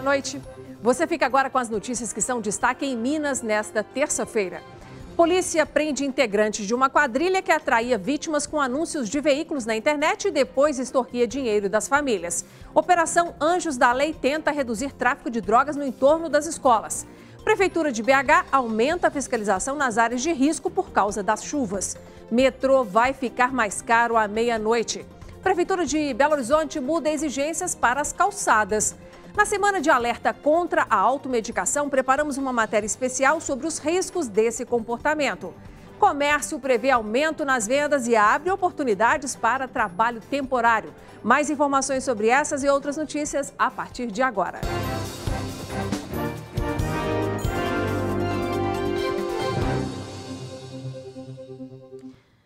noite. Você fica agora com as notícias que são destaque em Minas nesta terça-feira. Polícia prende integrantes de uma quadrilha que atraía vítimas com anúncios de veículos na internet e depois extorquia dinheiro das famílias. Operação Anjos da Lei tenta reduzir tráfico de drogas no entorno das escolas. Prefeitura de BH aumenta a fiscalização nas áreas de risco por causa das chuvas. Metrô vai ficar mais caro à meia-noite. Prefeitura de Belo Horizonte muda exigências para as calçadas. Na semana de alerta contra a automedicação, preparamos uma matéria especial sobre os riscos desse comportamento. Comércio prevê aumento nas vendas e abre oportunidades para trabalho temporário. Mais informações sobre essas e outras notícias a partir de agora.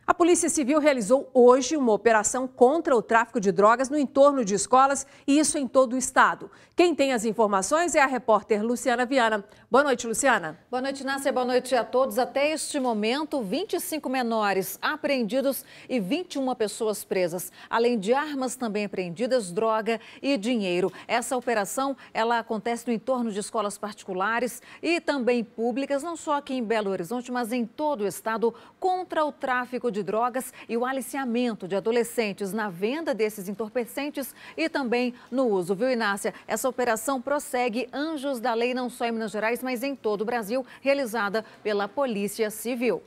A Polícia Civil realizou hoje uma operação contra o tráfico de drogas no entorno de escolas, e isso em todo o estado. Quem tem as informações é a repórter Luciana Viana. Boa noite, Luciana. Boa noite, Nácia. Boa noite a todos. Até este momento, 25 menores apreendidos e 21 pessoas presas. Além de armas também apreendidas, droga e dinheiro. Essa operação, ela acontece no entorno de escolas particulares e também públicas, não só aqui em Belo Horizonte, mas em todo o estado, contra o tráfico de drogas e o aliciamento de adolescentes na venda desses entorpecentes e também no uso, viu, Inácia? Essa operação prossegue Anjos da Lei, não só em Minas Gerais, mas em todo o Brasil, realizada pela Polícia Civil.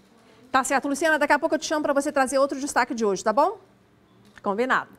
Tá certo, Luciana, daqui a pouco eu te chamo para você trazer outro destaque de hoje, tá bom? Combinado.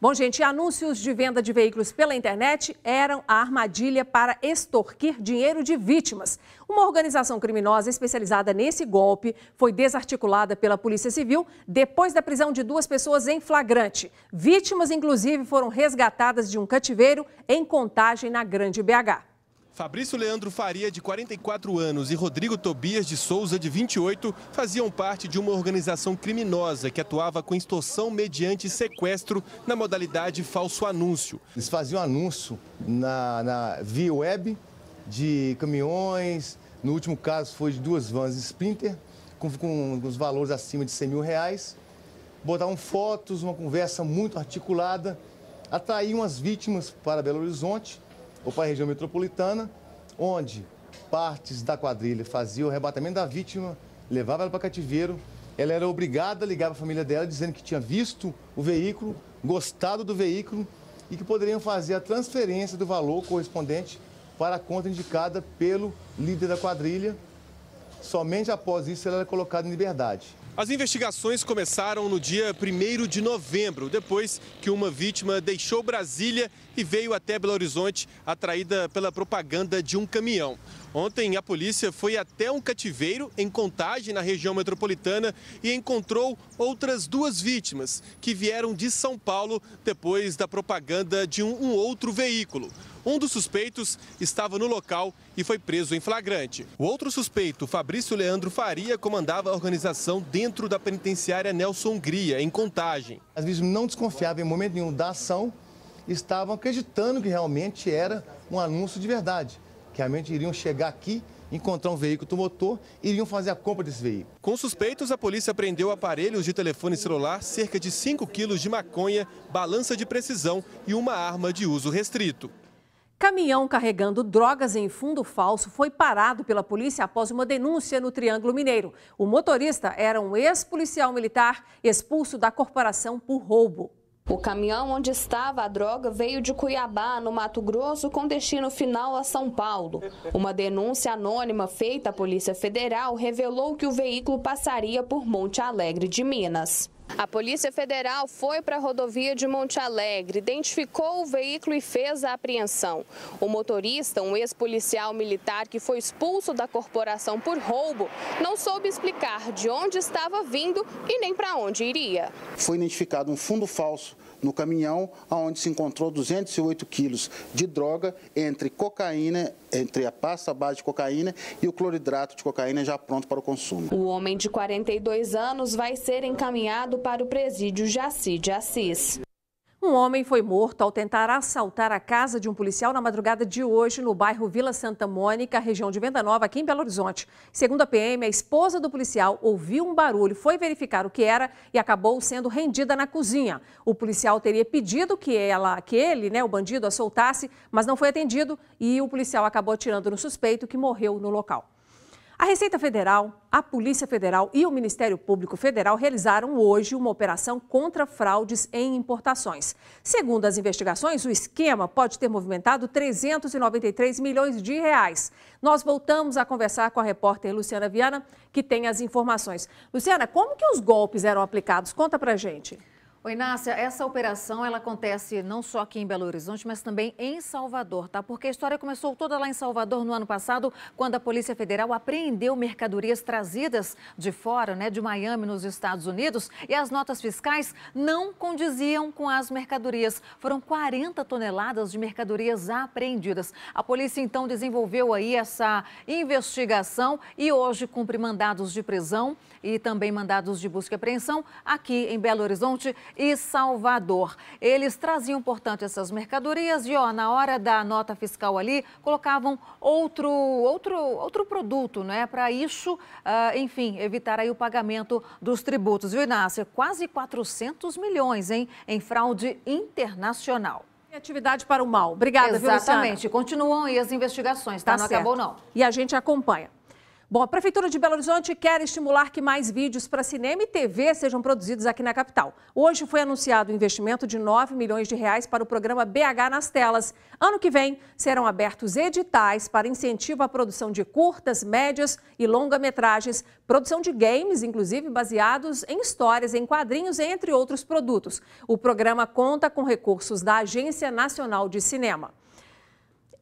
Bom, gente, anúncios de venda de veículos pela internet eram a armadilha para extorquir dinheiro de vítimas. Uma organização criminosa especializada nesse golpe foi desarticulada pela Polícia Civil depois da prisão de 2 pessoas em flagrante. Vítimas, inclusive, foram resgatadas de um cativeiro em Contagem, na Grande BH. Fabrício Leandro Faria, de 44 anos, e Rodrigo Tobias de Souza, de 28, faziam parte de uma organização criminosa que atuava com extorsão mediante sequestro na modalidade falso anúncio. Eles faziam anúncio via web de caminhões, no último caso foi de 2 vans Sprinter, com os valores acima de R$100 mil. Botavam fotos, uma conversa muito articulada, atraíam as vítimas para Belo Horizonte ou para a região metropolitana, onde partes da quadrilha faziam o arrebatamento da vítima, levavam ela para cativeiro. Ela era obrigada a ligar para a família dela, dizendo que tinha visto o veículo, gostado do veículo e que poderiam fazer a transferência do valor correspondente para a conta indicada pelo líder da quadrilha. Somente após isso ela era colocada em liberdade. As investigações começaram no dia 1º de novembro, depois que uma vítima deixou Brasília e veio até Belo Horizonte, atraída pela propaganda de um caminhão. Ontem, a polícia foi até um cativeiro em Contagem, na região metropolitana, e encontrou outras 2 vítimas que vieram de São Paulo depois da propaganda de um outro veículo. Um dos suspeitos estava no local e foi preso em flagrante. O outro suspeito, Fabrício Leandro Faria, comandava a organização dentro da penitenciária Nelson Hungria, em Contagem. As vítimas não desconfiavam em momento nenhum da ação, estavam acreditando que realmente era um anúncio de verdade, que realmente iriam chegar aqui, encontrar um veículo automotor e iriam fazer a compra desse veículo. Com suspeitos, a polícia apreendeu aparelhos de telefone celular, cerca de 5 quilos de maconha, balança de precisão e uma arma de uso restrito. Caminhão carregando drogas em fundo falso foi parado pela polícia após uma denúncia no Triângulo Mineiro. O motorista era um ex-policial militar expulso da corporação por roubo. O caminhão onde estava a droga veio de Cuiabá, no Mato Grosso, com destino final a São Paulo. Uma denúncia anônima feita à Polícia Federal revelou que o veículo passaria por Monte Alegre de Minas. A Polícia Federal foi para a rodovia de Monte Alegre, identificou o veículo e fez a apreensão. O motorista, um ex-policial militar que foi expulso da corporação por roubo, não soube explicar de onde estava vindo e nem para onde iria. Foi identificado um fundo falso no caminhão, onde se encontrou 208 quilos de droga, entre cocaína, entre a pasta base de cocaína e o cloridrato de cocaína já pronto para o consumo. O homem de 42 anos vai ser encaminhado para o presídio Jaci de Assis. Um homem foi morto ao tentar assaltar a casa de um policial na madrugada de hoje no bairro Vila Santa Mônica, região de Venda Nova, aqui em Belo Horizonte. Segundo a PM, a esposa do policial ouviu um barulho, foi verificar o que era e acabou sendo rendida na cozinha. O policial teria pedido que ele, o bandido, a soltasse, mas não foi atendido e o policial acabou atirando no suspeito, que morreu no local. A Receita Federal, a Polícia Federal e o Ministério Público Federal realizaram hoje uma operação contra fraudes em importações. Segundo as investigações, o esquema pode ter movimentado 393 milhões de reais. Nós voltamos a conversar com a repórter Luciana Viana, que tem as informações. Luciana, como que os golpes eram aplicados? Conta pra gente. Oi, Nácia, essa operação ela acontece não só aqui em Belo Horizonte, mas também em Salvador, tá? Porque a história começou toda lá em Salvador no ano passado, quando a Polícia Federal apreendeu mercadorias trazidas de fora, de Miami, nos Estados Unidos, e as notas fiscais não condiziam com as mercadorias. Foram 40 toneladas de mercadorias apreendidas. A polícia, então, desenvolveu aí essa investigação e hoje cumpre mandados de prisão e também mandados de busca e apreensão aqui em Belo Horizonte e Salvador. Eles traziam, portanto, essas mercadorias e, na hora da nota fiscal ali, colocavam outro produto, para isso, enfim, evitar aí o pagamento dos tributos. Viu, Inácia? Quase 400 milhões, em fraude internacional. Atividade para o mal. Obrigada, viu, Luciana? Exatamente. Continuam aí as investigações, tá? Não acabou, não. E a gente acompanha. Bom, a Prefeitura de Belo Horizonte quer estimular que mais vídeos para cinema e TV sejam produzidos aqui na capital. Hoje foi anunciado um investimento de 9 milhões de reais para o programa BH nas telas. Ano que vem serão abertos editais para incentivo à produção de curtas, médias e longa-metragens, produção de games, inclusive baseados em histórias, em quadrinhos, entre outros produtos. O programa conta com recursos da Agência Nacional de Cinema.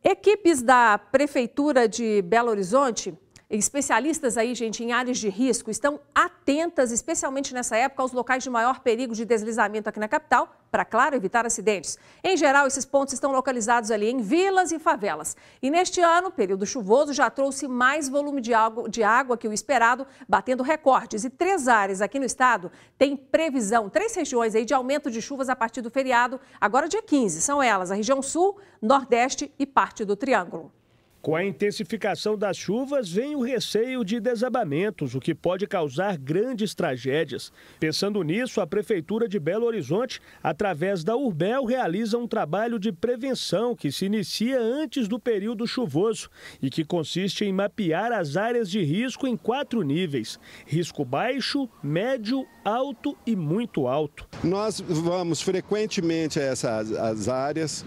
Equipes da Prefeitura de Belo Horizonte, especialistas aí, gente, em áreas de risco, estão atentas, especialmente nessa época, aos locais de maior perigo de deslizamento aqui na capital, para, claro, evitar acidentes. Em geral, esses pontos estão localizados ali em vilas e favelas. E neste ano, período chuvoso, já trouxe mais volume de água que o esperado, batendo recordes. E 3 áreas aqui no estado têm previsão, 3 regiões aí de aumento de chuvas a partir do feriado, agora dia 15. São elas a região sul, nordeste e parte do Triângulo. Com a intensificação das chuvas, vem o receio de desabamentos, o que pode causar grandes tragédias. Pensando nisso, a Prefeitura de Belo Horizonte, através da Urbel, realiza um trabalho de prevenção que se inicia antes do período chuvoso e que consiste em mapear as áreas de risco em 4 níveis: risco baixo, médio, alto e muito alto. Nós vamos frequentemente a essas áreas,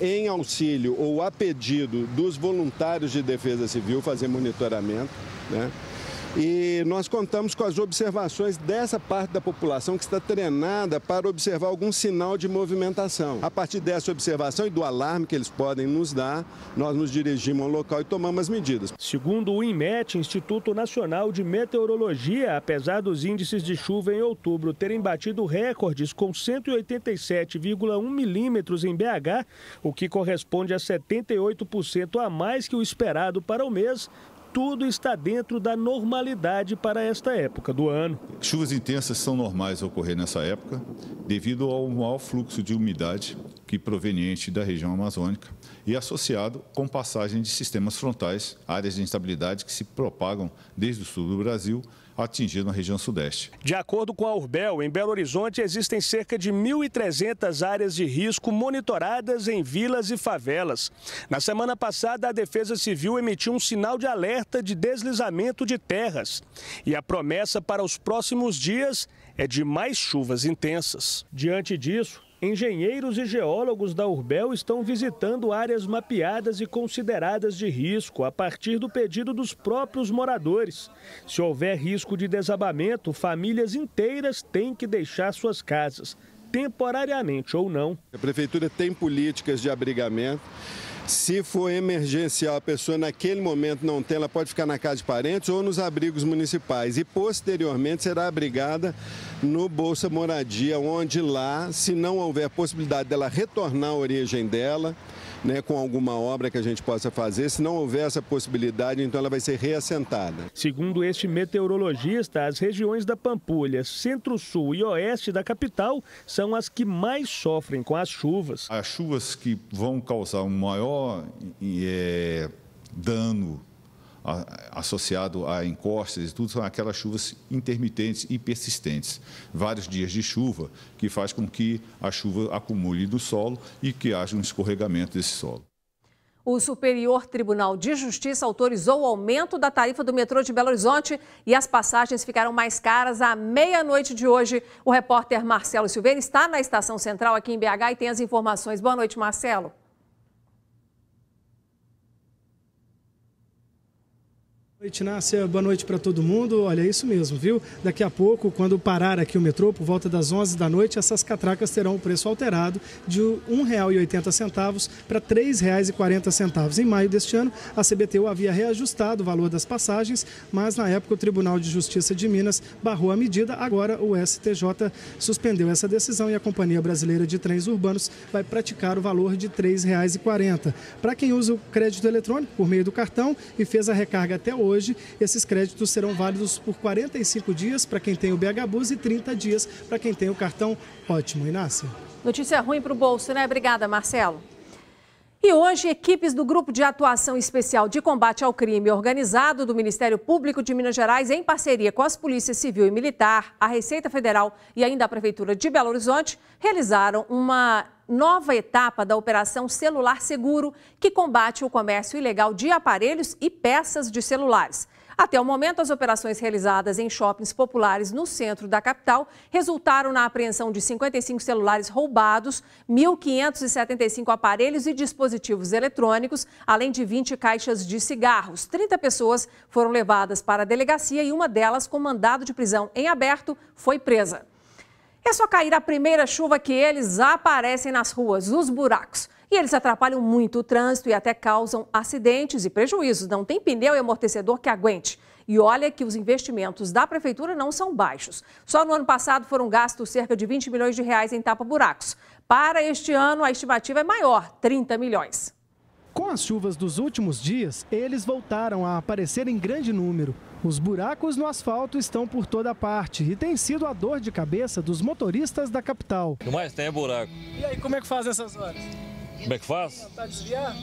em auxílio ou a pedido dos voluntários de defesa civil, fazer monitoramento, E nós contamos com as observações dessa parte da população que está treinada para observar algum sinal de movimentação. A partir dessa observação e do alarme que eles podem nos dar, nós nos dirigimos ao local e tomamos as medidas. Segundo o INMET, Instituto Nacional de Meteorologia, apesar dos índices de chuva em outubro terem batido recordes com 187,1 milímetros em BH, o que corresponde a 78% a mais que o esperado para o mês, tudo está dentro da normalidade para esta época do ano. Chuvas intensas são normais a ocorrer nessa época, devido ao maior fluxo de umidade que proveniente da região amazônica e associado com passagem de sistemas frontais, áreas de instabilidade que se propagam desde o sul do Brasil, atingindo a região sudeste. De acordo com a Urbel, em Belo Horizonte existem cerca de 1.300 áreas de risco monitoradas em vilas e favelas. Na semana passada, a Defesa Civil emitiu um sinal de alerta de deslizamento de terras. E a promessa para os próximos dias é de mais chuvas intensas. Diante disso, engenheiros e geólogos da Urbel estão visitando áreas mapeadas e consideradas de risco a partir do pedido dos próprios moradores. Se houver risco de desabamento, famílias inteiras têm que deixar suas casas, temporariamente ou não. A Prefeitura tem políticas de abrigamento. Se for emergencial, a pessoa naquele momento não tem, ela pode ficar na casa de parentes ou nos abrigos municipais e posteriormente será abrigada no Bolsa Moradia, onde lá, se não houver possibilidade dela retornar à origem dela, né, com alguma obra que a gente possa fazer. Se não houver essa possibilidade, então ela vai ser reassentada. Segundo este meteorologista, as regiões da Pampulha, centro-sul e oeste da capital são as que mais sofrem com as chuvas. As chuvas que vão causar um maior dano associado a encostas e tudo, são aquelas chuvas intermitentes e persistentes. Vários dias de chuva que faz com que a chuva acumule no solo e que haja um escorregamento desse solo. O Superior Tribunal de Justiça autorizou o aumento da tarifa do metrô de Belo Horizonte e as passagens ficaram mais caras à meia-noite de hoje. O repórter Marcelo Silveira está na Estação Central aqui em BH e tem as informações. Boa noite, Marcelo. Boa noite, Nácia. Boa noite para todo mundo. Olha, é isso mesmo, viu? Daqui a pouco, quando parar aqui o metrô, por volta das 11 da noite, essas catracas terão o preço alterado de R$ 1,80 para R$ 3,40. Em maio deste ano, a CBTU havia reajustado o valor das passagens, mas na época o Tribunal de Justiça de Minas barrou a medida. Agora o STJ suspendeu essa decisão e a Companhia Brasileira de Trens Urbanos vai praticar o valor de R$ 3,40. Para quem usa o crédito eletrônico por meio do cartão e fez a recarga até hoje, esses créditos serão válidos por 45 dias para quem tem o BH Bus e 30 dias para quem tem o cartão Ótimo. Inácia. Notícia ruim para o bolso, né? Obrigada, Marcelo. E hoje, equipes do Grupo de Atuação Especial de Combate ao Crime Organizado do Ministério Público de Minas Gerais, em parceria com as Polícias Civil e Militar, a Receita Federal e ainda a Prefeitura de Belo Horizonte, realizaram uma nova etapa da Operação Celular Seguro, que combate o comércio ilegal de aparelhos e peças de celulares. Até o momento, as operações realizadas em shoppings populares no centro da capital resultaram na apreensão de 55 celulares roubados, 1.575 aparelhos e dispositivos eletrônicos, além de 20 caixas de cigarros. 30 pessoas foram levadas para a delegacia e uma delas, com mandado de prisão em aberto, foi presa. É só cair a primeira chuva que eles aparecem nas ruas, os buracos. E eles atrapalham muito o trânsito e até causam acidentes e prejuízos. Não tem pneu e amortecedor que aguente. E olha que os investimentos da Prefeitura não são baixos. Só no ano passado foram gastos cerca de 20 milhões de reais em tapa-buracos. Para este ano, a estimativa é maior, 30 milhões. Com as chuvas dos últimos dias, eles voltaram a aparecer em grande número. Os buracos no asfalto estão por toda parte e tem sido a dor de cabeça dos motoristas da capital. O que mais tem é buraco. E aí, como é que faz nessas horas? Como é que faz? Tá desviar?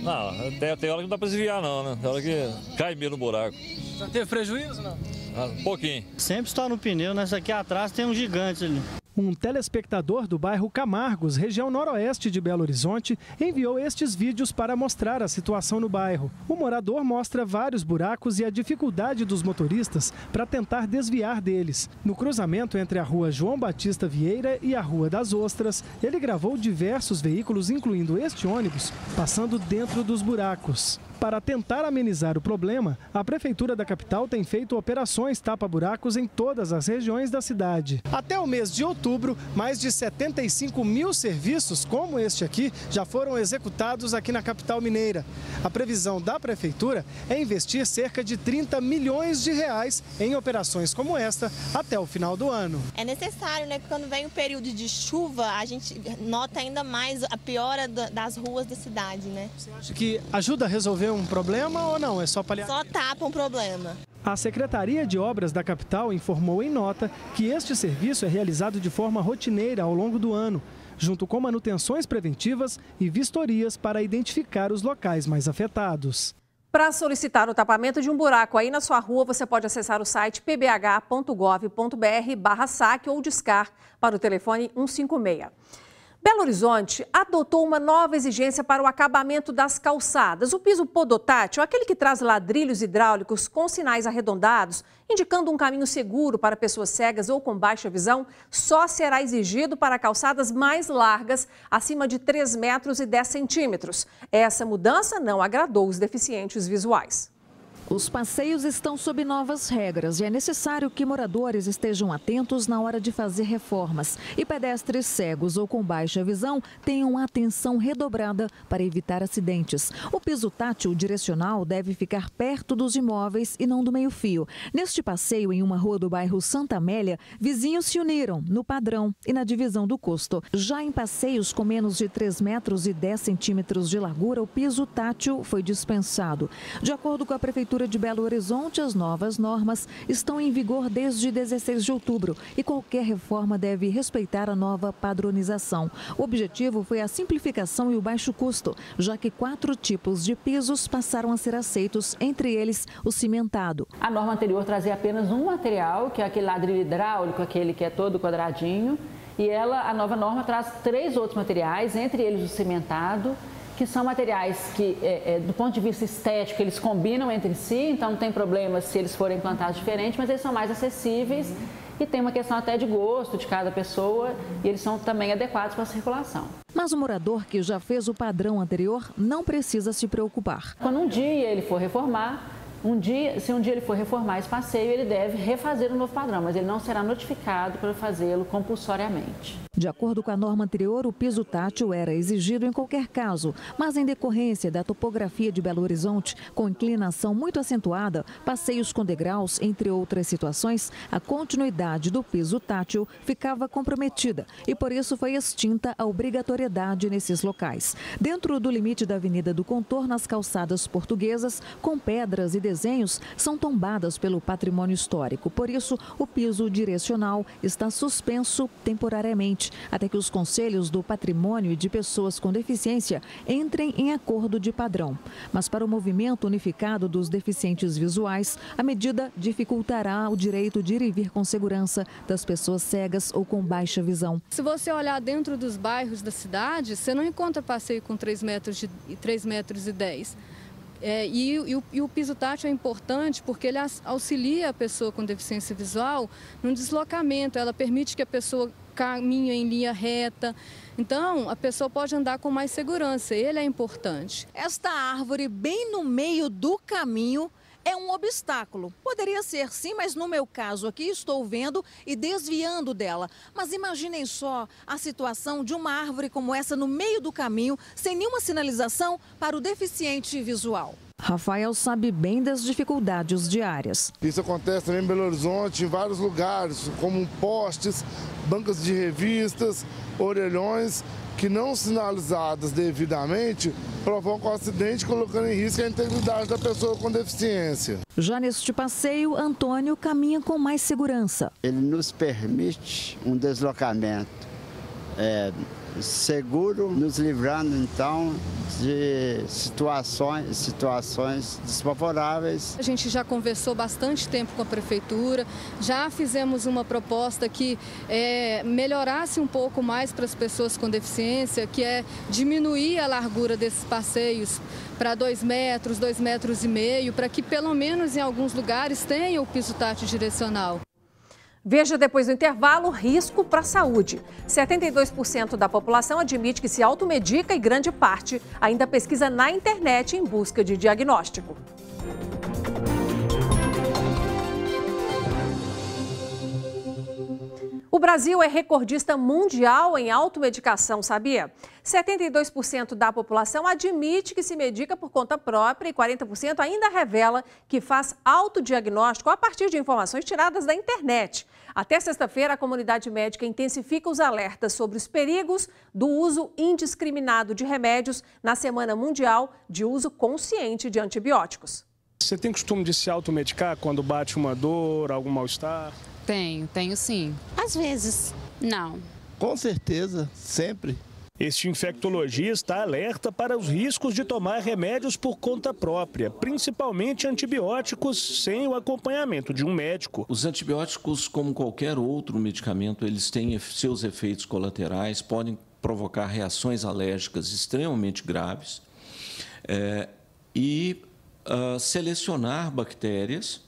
Não, tem hora que não dá pra desviar não, né? Tem hora que cai mesmo no buraco. Já teve prejuízo, não? Um pouquinho. Sempre está no pneu, nessa aqui atrás tem um gigante ali. Um telespectador do bairro Camargos, região noroeste de Belo Horizonte, enviou estes vídeos para mostrar a situação no bairro. O morador mostra vários buracos e a dificuldade dos motoristas para tentar desviar deles. No cruzamento entre a rua João Batista Vieira e a Rua das Ostras, ele gravou diversos veículos, incluindo este ônibus, passando dentro dos buracos. Para tentar amenizar o problema, a Prefeitura da capital tem feito operações tapa-buracos em todas as regiões da cidade. Até o mês de outubro, mais de 75 mil serviços como este aqui já foram executados aqui na capital mineira. A previsão da Prefeitura é investir cerca de 30 milhões de reais em operações como esta até o final do ano. É necessário, né? Porque quando vem o período de chuva, a gente nota ainda mais a piora das ruas da cidade, né? Você acha que ajuda a resolver um problema ou não? É só paliar? Só tapa um problema. A Secretaria de Obras da capital informou em nota que este serviço é realizado de forma rotineira ao longo do ano, junto com manutenções preventivas e vistorias para identificar os locais mais afetados. Para solicitar o tapamento de um buraco aí na sua rua, você pode acessar o site pbh.gov.br/saque ou discar para o telefone 156. Belo Horizonte adotou uma nova exigência para o acabamento das calçadas. O piso podotátil, aquele que traz ladrilhos hidráulicos com sinais arredondados, indicando um caminho seguro para pessoas cegas ou com baixa visão, só será exigido para calçadas mais largas, acima de 3 metros e 10 centímetros. Essa mudança não agradou os deficientes visuais. Os passeios estão sob novas regras e é necessário que moradores estejam atentos na hora de fazer reformas. E pedestres cegos ou com baixa visão tenham atenção redobrada para evitar acidentes. O piso tátil direcional deve ficar perto dos imóveis e não do meio-fio. Neste passeio, em uma rua do bairro Santa Amélia, vizinhos se uniram no padrão e na divisão do custo. Já em passeios com menos de 3 metros e 10 centímetros de largura, o piso tátil foi dispensado. De acordo com a Prefeitura de Belo Horizonte, as novas normas estão em vigor desde 16 de outubro e qualquer reforma deve respeitar a nova padronização. O objetivo foi a simplificação e o baixo custo, já que 4 tipos de pisos passaram a ser aceitos, entre eles o cimentado. A norma anterior trazia apenas um material, que é aquele ladrilho hidráulico, aquele que é todo quadradinho, e a nova norma traz 3 outros materiais, entre eles o cimentado, que são materiais que, do ponto de vista estético, eles combinam entre si, então não tem problema se eles forem implantados diferentes, mas eles são mais acessíveis e tem uma questão até de gosto de cada pessoa e eles são também adequados para a circulação. Mas o morador que já fez o padrão anterior não precisa se preocupar. Quando um dia ele for reformar, se um dia ele for reformar esse passeio, ele deve refazer um novo padrão, mas ele não será notificado para fazê-lo compulsoriamente. De acordo com a norma anterior, o piso tátil era exigido em qualquer caso, mas em decorrência da topografia de Belo Horizonte, com inclinação muito acentuada, passeios com degraus, entre outras situações, a continuidade do piso tátil ficava comprometida e por isso foi extinta a obrigatoriedade nesses locais. Dentro do limite da Avenida do Contorno, as calçadas portuguesas, com pedras e desenhos, são tombadas pelo patrimônio histórico. Por isso, o piso direcional está suspenso temporariamente, até que os conselhos do patrimônio e de pessoas com deficiência entrem em acordo de padrão. Mas para o movimento unificado dos deficientes visuais, a medida dificultará o direito de ir e vir com segurança das pessoas cegas ou com baixa visão. Se você olhar dentro dos bairros da cidade, você não encontra passeio com 3 metros e 10. E o piso tátil é importante porque ele auxilia a pessoa com deficiência visual no deslocamento, ela permite que a pessoa caminhe em linha reta, então a pessoa pode andar com mais segurança, ele é importante. Esta árvore bem no meio do caminho é um obstáculo. Poderia ser sim, mas no meu caso aqui estou vendo e desviando dela. Mas imaginem só a situação de uma árvore como essa no meio do caminho, sem nenhuma sinalização para o deficiente visual. Rafael sabe bem das dificuldades diárias. Isso acontece também em Belo Horizonte, em vários lugares, como postes, bancas de revistas, orelhões, que não sinalizadas devidamente provocam acidente, colocando em risco a integridade da pessoa com deficiência. Já neste passeio, Antônio caminha com mais segurança. Ele nos permite um deslocamento seguro, nos livrando então de situações desfavoráveis. A gente já conversou bastante tempo com a prefeitura, já fizemos uma proposta que melhorasse um pouco mais para as pessoas com deficiência, que é diminuir a largura desses passeios para 2 metros, 2,5 metros, para que pelo menos em alguns lugares tenha o piso tátil direcional. Veja depois do intervalo risco para a saúde. 72% da população admite que se automedica e grande parte ainda pesquisa na internet em busca de diagnóstico. O Brasil é recordista mundial em automedicação, sabia? 72% da população admite que se medica por conta própria e 40% ainda revela que faz autodiagnóstico a partir de informações tiradas da internet. Até sexta-feira, a comunidade médica intensifica os alertas sobre os perigos do uso indiscriminado de remédios na Semana Mundial de Uso Consciente de Antibióticos. Você tem costume de se automedicar quando bate uma dor, algum mal-estar? Tenho sim. Às vezes, não. Com certeza, sempre. Este infectologista alerta para os riscos de tomar remédios por conta própria, principalmente antibióticos sem o acompanhamento de um médico. Os antibióticos, como qualquer outro medicamento, eles têm seus efeitos colaterais, podem provocar reações alérgicas extremamente graves selecionar bactérias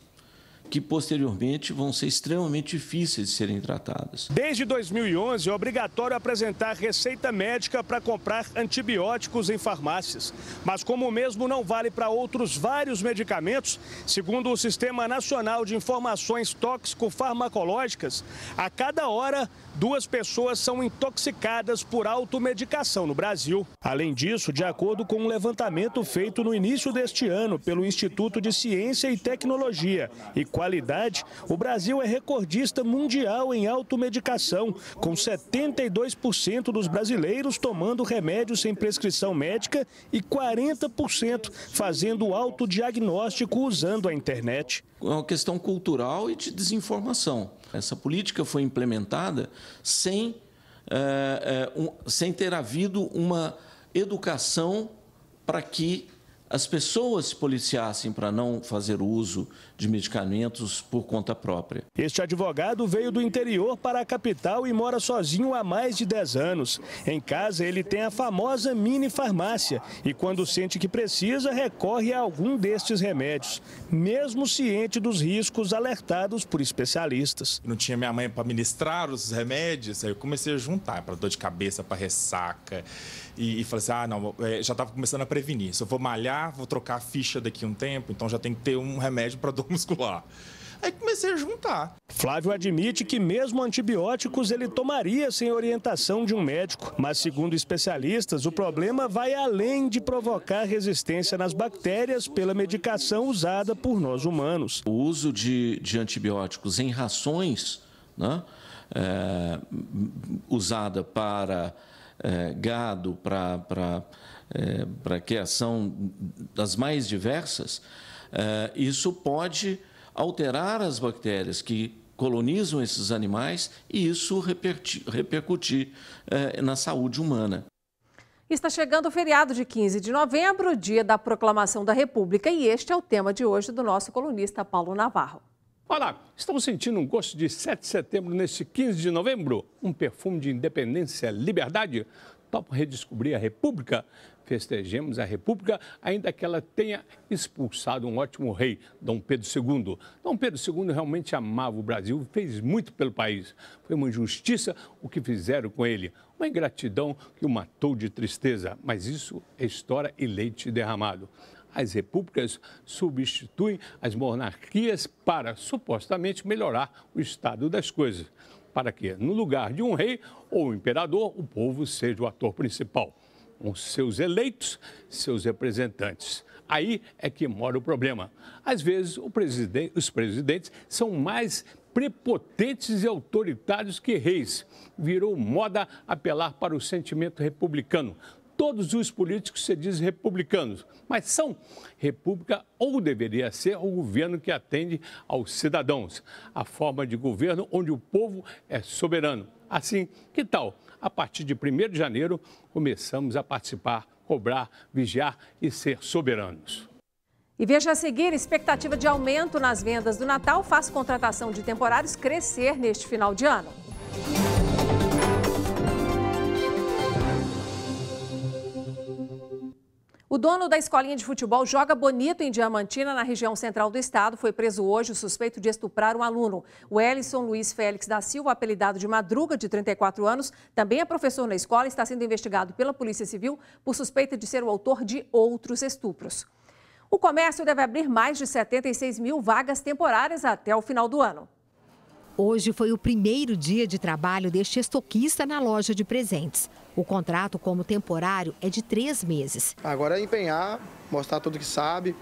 que posteriormente vão ser extremamente difíceis de serem tratadas. Desde 2011 é obrigatório apresentar receita médica para comprar antibióticos em farmácias. Mas como o mesmo não vale para outros vários medicamentos, segundo o Sistema Nacional de Informações Tóxico-Farmacológicas, a cada hora 2 pessoas são intoxicadas por automedicação no Brasil. Além disso, de acordo com um levantamento feito no início deste ano pelo Instituto de Ciência e Tecnologia e Qualidade, o Brasil é recordista mundial em automedicação, com 72% dos brasileiros tomando remédios sem prescrição médica e 40% fazendo autodiagnóstico usando a internet. É uma questão cultural e de desinformação. Essa política foi implementada sem ter havido uma educação para que as pessoas se policiassem para não fazer uso de medicamentos por conta própria. Este advogado veio do interior para a capital e mora sozinho há mais de 10 anos. Em casa, ele tem a famosa mini farmácia e, quando sente que precisa, recorre a algum destes remédios, mesmo ciente dos riscos alertados por especialistas. Não tinha minha mãe para ministrar os remédios, aí eu comecei a juntar para dor de cabeça, para ressaca. E falei assim, já estava começando a prevenir. Se eu vou malhar, vou trocar a ficha daqui a um tempo, então já tem que ter um remédio para dor muscular. Aí comecei a juntar. Flávio admite que mesmo antibióticos ele tomaria sem orientação de um médico. Mas, segundo especialistas, o problema vai além de provocar resistência nas bactérias pela medicação usada por nós humanos. O uso de antibióticos em rações, né, usada para gado, para criação das mais diversas, isso pode alterar as bactérias que colonizam esses animais e isso repercutir na saúde humana. Está chegando o feriado de 15 de novembro, dia da Proclamação da República, e este é o tema de hoje do nosso colunista Paulo Navarro. Olá, estamos sentindo um gosto de 7 de setembro neste 15 de novembro? Um perfume de independência, liberdade? Topo redescobrir a República? Festejemos a República, ainda que ela tenha expulsado um ótimo rei, Dom Pedro II. Dom Pedro II realmente amava o Brasil e fez muito pelo país. Foi uma injustiça o que fizeram com ele, uma ingratidão que o matou de tristeza. Mas isso é história e leite derramado. As repúblicas substituem as monarquias para, supostamente, melhorar o estado das coisas. Para que, no lugar de um rei ou imperador, o povo seja o ator principal, com seus eleitos, seus representantes. Aí é que mora o problema. Às vezes, os presidentes são mais prepotentes e autoritários que reis. Virou moda apelar para o sentimento republicano. Todos os políticos se dizem republicanos, mas são república ou deveria ser o governo que atende aos cidadãos. A forma de governo onde o povo é soberano. Assim, que tal? A partir de 1º de janeiro, começamos a participar, cobrar, vigiar e ser soberanos. E veja a seguir, expectativa de aumento nas vendas do Natal faz contratação de temporários crescer neste final de ano. O dono da escolinha de futebol Joga Bonito, em Diamantina, na região central do estado, foi preso hoje, suspeito de estuprar um aluno. O Ellison Luiz Félix da Silva, apelidado de Madruga, de 34 anos, também é professor na escola e está sendo investigado pela Polícia Civil por suspeita de ser o autor de outros estupros. O comércio deve abrir mais de 76 mil vagas temporárias até o final do ano. Hoje foi o primeiro dia de trabalho deste estoquista na loja de presentes. O contrato como temporário é de 3 meses. Agora é empenhar, mostrar tudo que sabe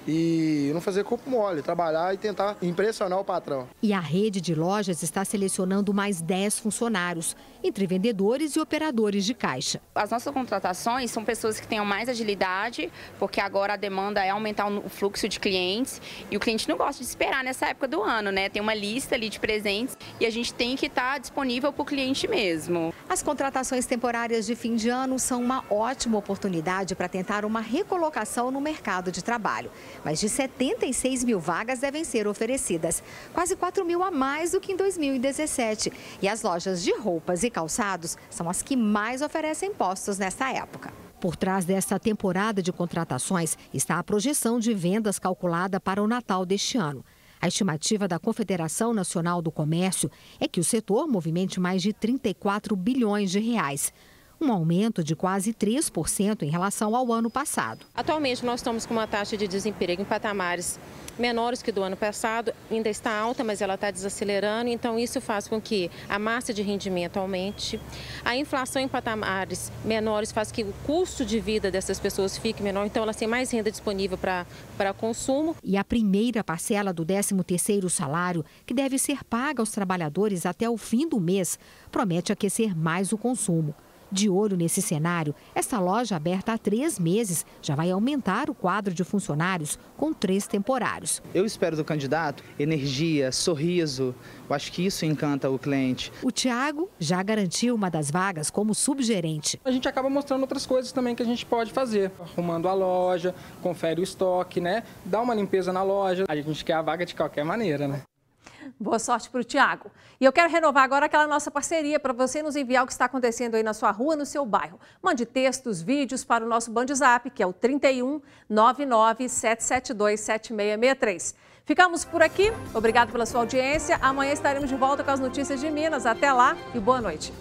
e não fazer corpo mole, trabalhar e tentar impressionar o patrão. E a rede de lojas está selecionando mais 10 funcionários, entre vendedores e operadores de caixa. As nossas contratações são pessoas que tenham mais agilidade, porque agora a demanda é aumentar o fluxo de clientes e o cliente não gosta de esperar nessa época do ano, né? Tem uma lista ali de presentes e a gente tem que estar disponível para o cliente mesmo. As contratações temporárias de fim de ano são uma ótima oportunidade para tentar uma recolocação no mercado de trabalho. Mais de 76 mil vagas devem ser oferecidas, quase 4 mil a mais do que em 2017. E as lojas de roupas e calçados são as que mais oferecem postos nesta época. Por trás desta temporada de contratações está a projeção de vendas calculada para o Natal deste ano. A A estimativa da Confederação Nacional do Comércio é que o setor movimente mais de 34 bilhões de reais. Um aumento de quase 3% em relação ao ano passado. Atualmente, nós estamos com uma taxa de desemprego em patamares menores que do ano passado. Ainda está alta, mas ela está desacelerando. Então, isso faz com que a massa de rendimento aumente. A inflação em patamares menores faz que o custo de vida dessas pessoas fique menor. Então, elas têm mais renda disponível para consumo. E a primeira parcela do 13º salário, que deve ser paga aos trabalhadores até o fim do mês, promete aquecer mais o consumo. De olho nesse cenário, esta loja aberta há 3 meses já vai aumentar o quadro de funcionários com 3 temporários. Eu espero do candidato energia, sorriso. Eu acho que isso encanta o cliente. O Tiago já garantiu uma das vagas como subgerente. A gente acaba mostrando outras coisas também que a gente pode fazer. Arrumando a loja, confere o estoque, né? Dá uma limpeza na loja. A gente quer a vaga de qualquer maneira, né? Boa sorte para o Tiago. E eu quero renovar agora aquela nossa parceria para você nos enviar o que está acontecendo aí na sua rua, no seu bairro. Mande textos, vídeos para o nosso BandZap, que é o 31 99 772 7663. Ficamos por aqui. Obrigado pela sua audiência. Amanhã estaremos de volta com as notícias de Minas. Até lá e boa noite.